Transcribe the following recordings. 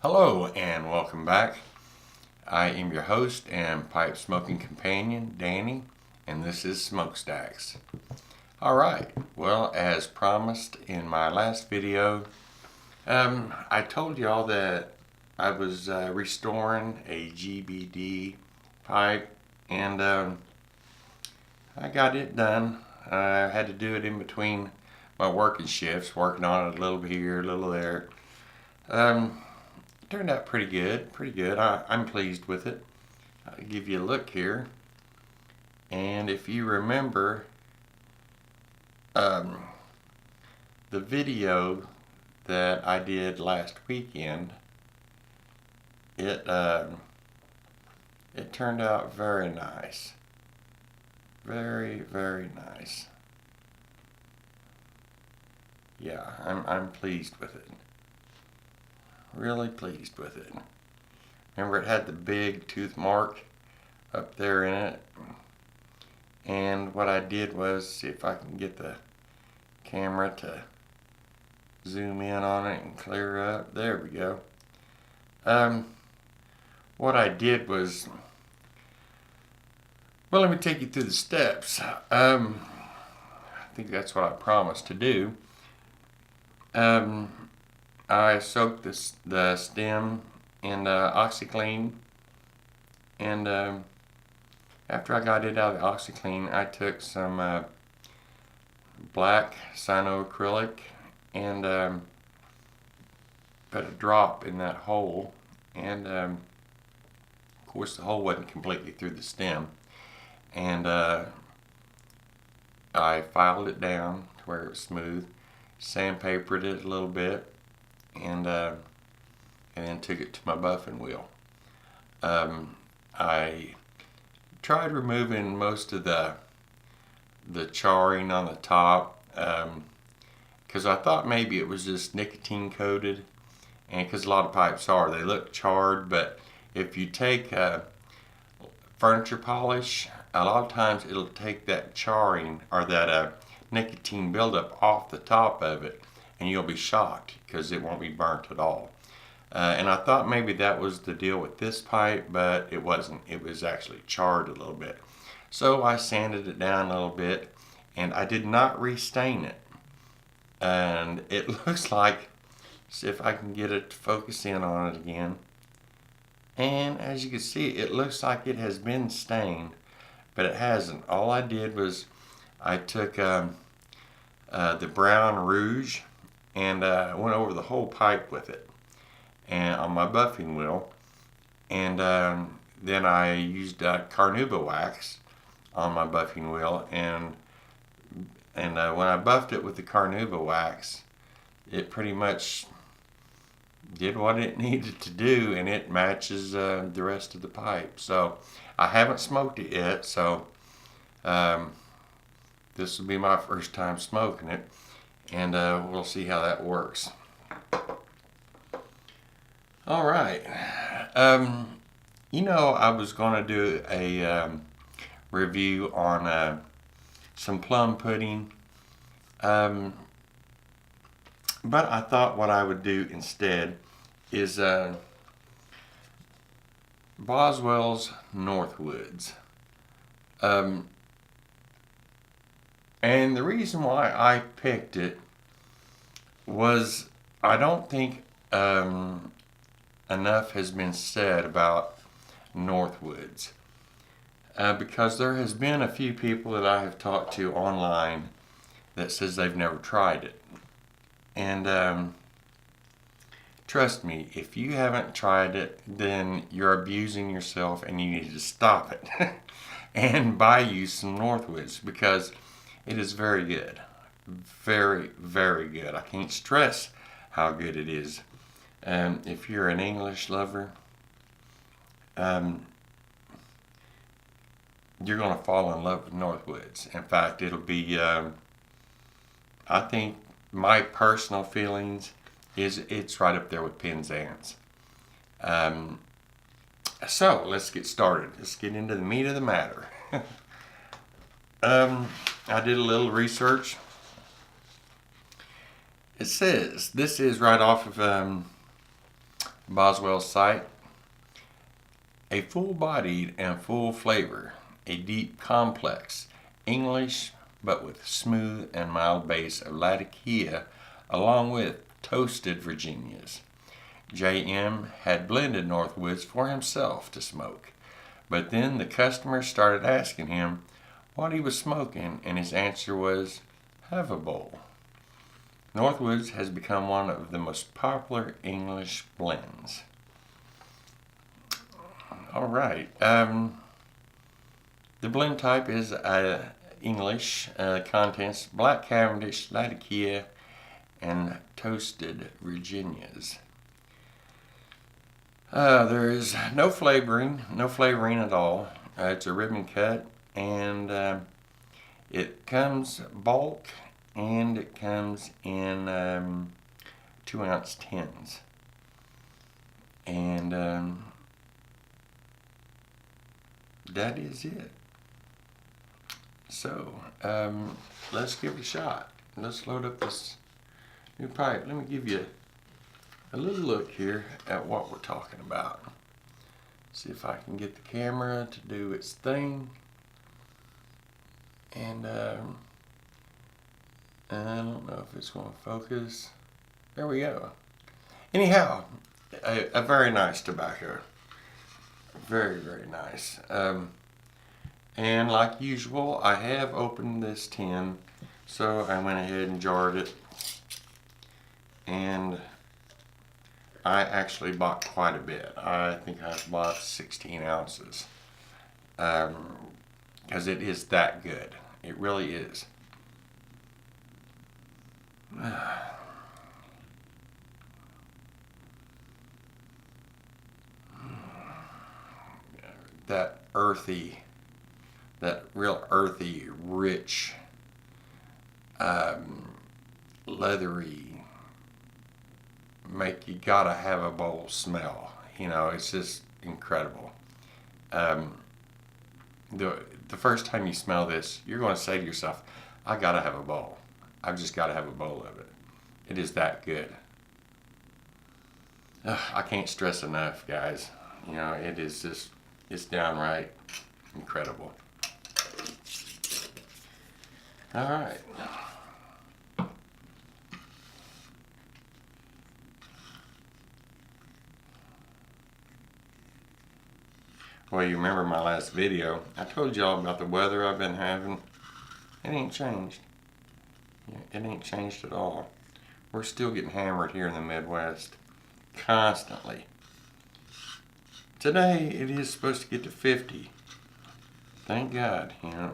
Hello and welcome back. I am your host and pipe smoking companion, Danny, and this is Smokestacks. Alright, well, as promised in my last video, I told y'all that I was restoring a GBD pipe, and I got it done. I had to do it in between my working shifts, working on it a little bit here, a little there. Turned out pretty good. I'm pleased with it. I'll give you a look here. And if you remember the video that I did last weekend, it turned out very nice. Very nice. Yeah, I'm pleased with it. Really pleased with it. Remember, it had the big tooth mark up there in it, and what I did was, see if I can get the camera to zoom in on it and clear up. There we go. What I did was, well, let me take you through the steps. I think that's what I promised to do. I soaked the stem in OxyClean, and after I got it out of the OxyClean, I took some black cyanoacrylic and put a drop in that hole, and of course the hole wasn't completely through the stem, and I filed it down to where it was smooth, sandpapered it a little bit, and then took it to my buffing wheel. I tried removing most of the charring on the top, because I thought maybe it was just nicotine coated, and because a lot of pipes they look charred. But if you take furniture polish, a lot of times it'll take that charring or that nicotine buildup off the top of it, and you'll be shocked because it won't be burnt at all. And I thought maybe that was the deal with this pipe, but it wasn't. It was actually charred a little bit. So I sanded it down a little bit, and I did not restain it. And it looks like, see if I can get it to focus in on it again. And as you can see, it looks like it has been stained, but it hasn't. All I did was I took the brown rouge, and I went over the whole pipe with it, and on my buffing wheel, and then I used carnauba wax on my buffing wheel, and when I buffed it with the carnauba wax, it pretty much did what it needed to do, and it matches the rest of the pipe. So I haven't smoked it yet, so this will be my first time smoking it, and we'll see how that works. All right. I was going to do a review on some plum pudding, but I thought what I would do instead is Boswells Northwoods. And the reason why I picked it was I don't think enough has been said about Northwoods, because there has been a few people that I have talked to online that says they've never tried it. And trust me, if you haven't tried it, then you're abusing yourself, and you need to stop it and buy you some Northwoods, because it is very good. Very good. I can't stress how good it is. If you're an English lover, you're going to fall in love with Northwoods. In fact, it'll be, I think my personal feelings is it's right up there with Penzance. So let's get started. Let's get into the meat of the matter. I did a little research. It says, this is right off of Boswell's site. A full-bodied and full flavor, a deep, complex English, but with smooth and mild base of Latakia, along with toasted Virginias. J.M. had blended Northwoods for himself to smoke, but then the customers started asking him what he was smoking, and his answer was, "Have a bowl." Northwoods has become one of the most popular English blends. All right. The blend type is English. Contents: Black Cavendish, Latakia, and toasted Virginias. There is no flavoring at all. It's a ribbon cut, and it comes bulk, and it comes in 2-ounce tins. And that is it. So, let's give it a shot. Let's load up this new pipe. Let me give you a little look here at what we're talking about. See if I can get the camera to do its thing. And I don't know if it's going to focus. There we go. Anyhow, a very nice tobacco. Very, very nice. And like usual, I have opened this tin, so I went ahead and jarred it. And I actually bought quite a bit. I think I bought 16 ounces. Because it is that good. It really is. That real earthy, rich, leathery, make you gotta have a bowl smell. You know, it's just incredible. The first time you smell this, you're going to say to yourself, I gotta have a bowl. I've just gotta have a bowl of it. It is that good. I can't stress enough, guys. You know, it is just, it's downright incredible. All right. Well, you remember my last video. I told y'all about the weather I've been having. It ain't changed. Yeah, it ain't changed at all. We're still getting hammered here in the Midwest. Constantly. Today, it is supposed to get to 50. Thank God, you know.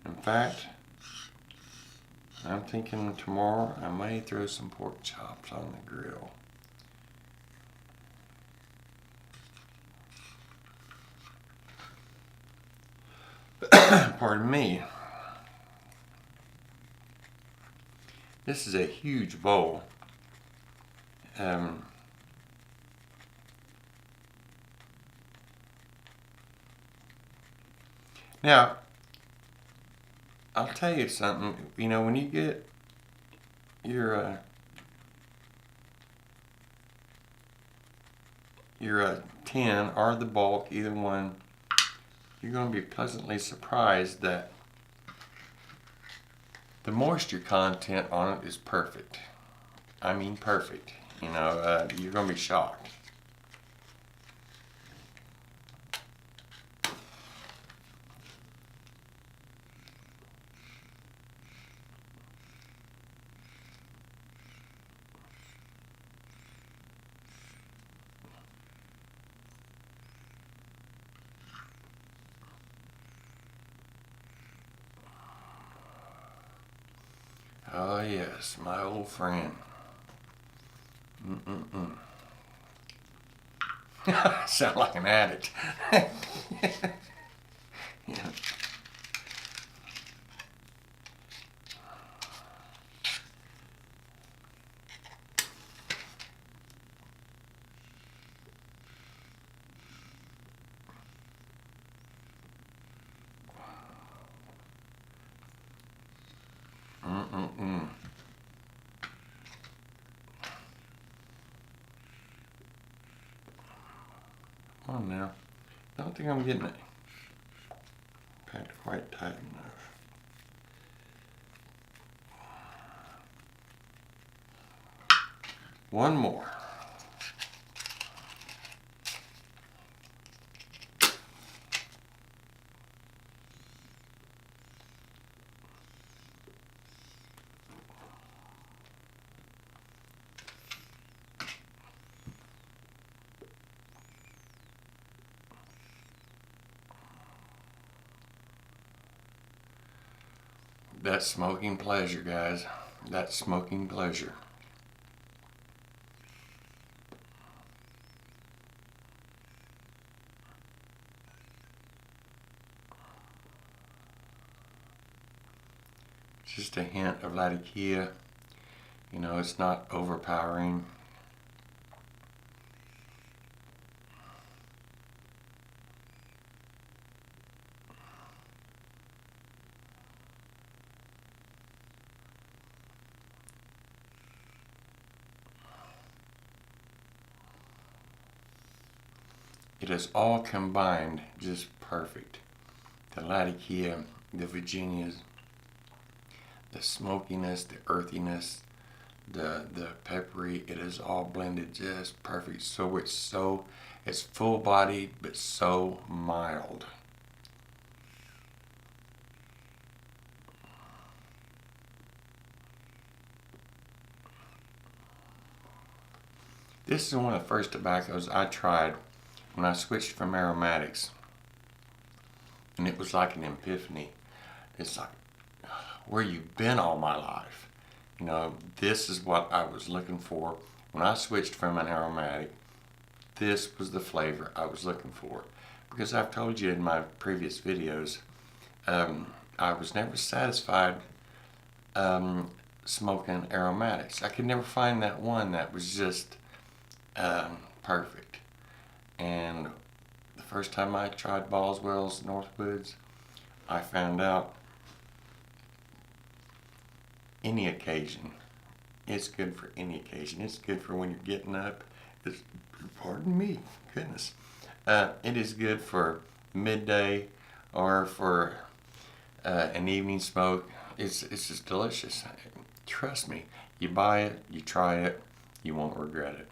In fact, I'm thinking tomorrow I may throw some pork chops on the grill. Pardon me. This is a huge bowl. Now, I'll tell you something. You know, when you get your tin or the bulk, either one, you're going to be pleasantly surprised that the moisture content on it is perfect. I mean perfect. You know, you're going to be shocked. Oh yes, my old friend. Sound like an addict. Yeah. on now. I don't think I'm getting it packed quite tight enough. One more. That's smoking pleasure, guys. That's smoking pleasure. Just a hint of Latakia. You know, it's not overpowering. It is all combined just perfect. The Latakia, the Virginias, the smokiness, the earthiness, the peppery, it is all blended just perfect. It's full bodied but so mild. This is one of the first tobaccos I tried when I switched from aromatics, and it was like an epiphany. It's like, where you been all my life? You know, this is what I was looking for when I switched from an aromatic. This was the flavor I was looking for, because I've told you in my previous videos, I was never satisfied smoking aromatics. I could never find that one that was just perfect. And the first time I tried Boswells Northwoods, I found out any occasion. It's good for any occasion. It's good for when you're getting up. Pardon me, goodness. It is good for midday or for an evening smoke. It's just delicious. Trust me. You buy it, you try it, you won't regret it.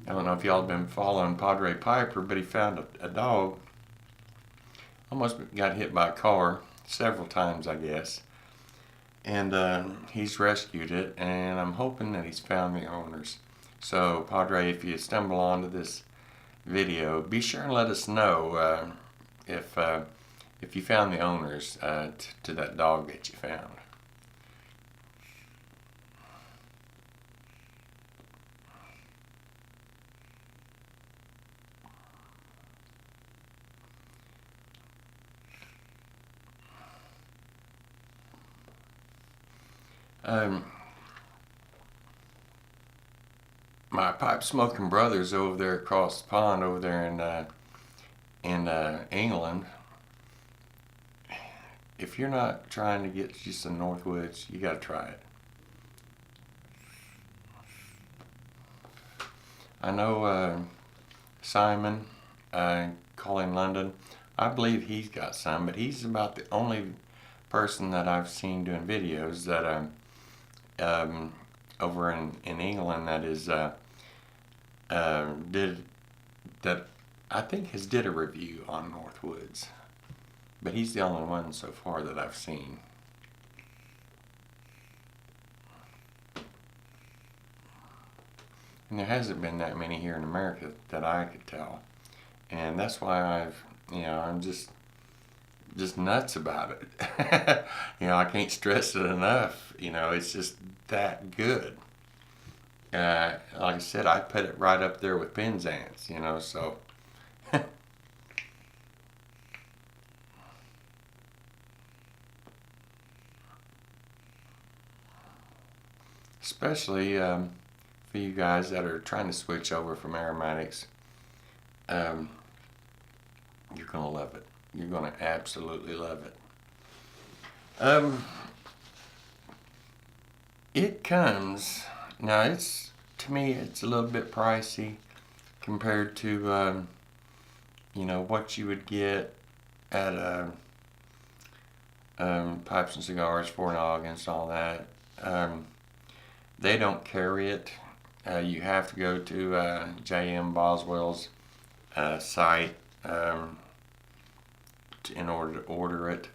I don't know if y'all have been following Padre Piper, but he found a dog. Almost got hit by a car several times, I guess. And he's rescued it, and I'm hoping that he's found the owners. So, Padre, if you stumble onto this video, be sure and let us know if you found the owners to that dog that you found. My pipe smoking brothers over there across the pond over there in England, if you're not trying to get you some Northwoods, you got to try it. I know Simon, calling London, I believe he's got some, but he's about the only person that I've seen doing videos that over in England that is I think has did a review on Northwoods, but he's the only one so far that I've seen. And there hasn't been that many here in America that I could tell, and that's why I'm just nuts about it. I can't stress it enough. It's just that good. Like I said, I put it right up there with Penzance, so. Especially for you guys that are trying to switch over from aromatics, you're going to love it. You're gonna absolutely love it. It comes now. To me, it's a little bit pricey compared to what you would get at Pipes and Cigars, Fort Noggins, all that. They don't carry it. You have to go to J.M. Boswell's site in order to order it.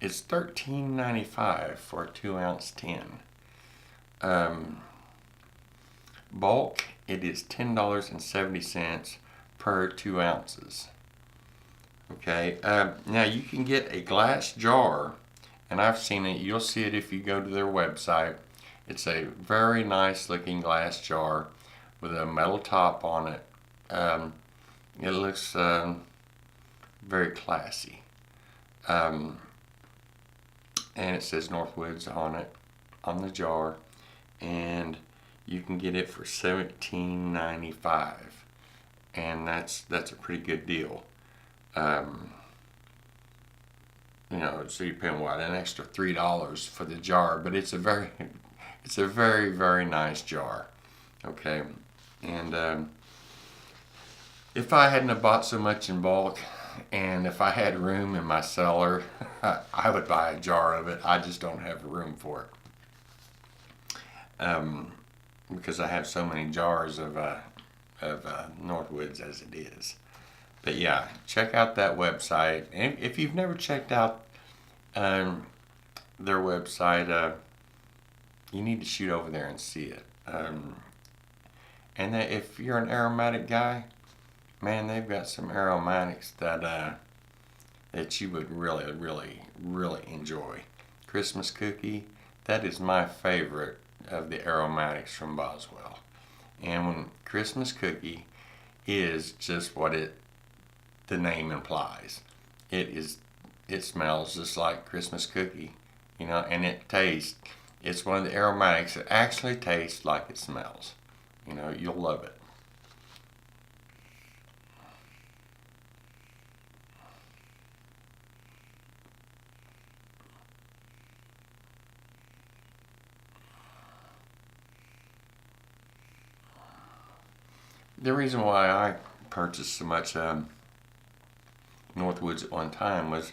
It's $13.95 for a 2-ounce tin. Bulk, it is $10.70 per 2 ounces. Okay, now you can get a glass jar, and I've seen it. You'll see it if you go to their website. It's a very nice looking glass jar with a metal top on it. It looks very classy. And it says Northwoods on it, on the jar, and you can get it for $17.95, and that's a pretty good deal. So you're paying an extra $3 for the jar, but it's a very very nice jar. Okay, and if I hadn't have bought so much in bulk, and if I had room in my cellar, I would buy a jar of it. I just don't have room for it, because I have so many jars of Northwoods as it is. But yeah, check out that website. And if you've never checked out their website, you need to shoot over there and see it. And if you're an aromatic guy, man, they've got some aromatics that you would really, really, really enjoy. Christmas cookie, that is my favorite of the aromatics from Boswell. And when Christmas cookie is just what the name implies. It smells just like Christmas cookie, and it's one of the aromatics that actually tastes like it smells. You'll love it. The reason why I purchased so much Northwoods at one time was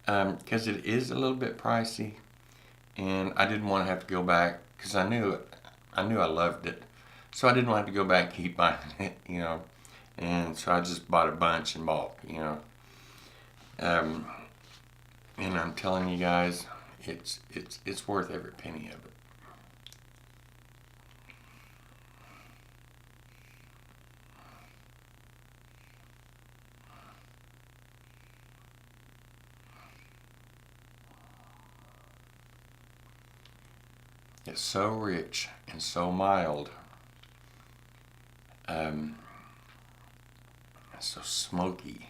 because it is a little bit pricey, and I didn't want to have to go back because I knew I loved it, so I didn't want to have to go back and keep buying it, and so I just bought a bunch in bulk, and I'm telling you guys, it's worth every penny of it. It's so rich and so mild, so smoky.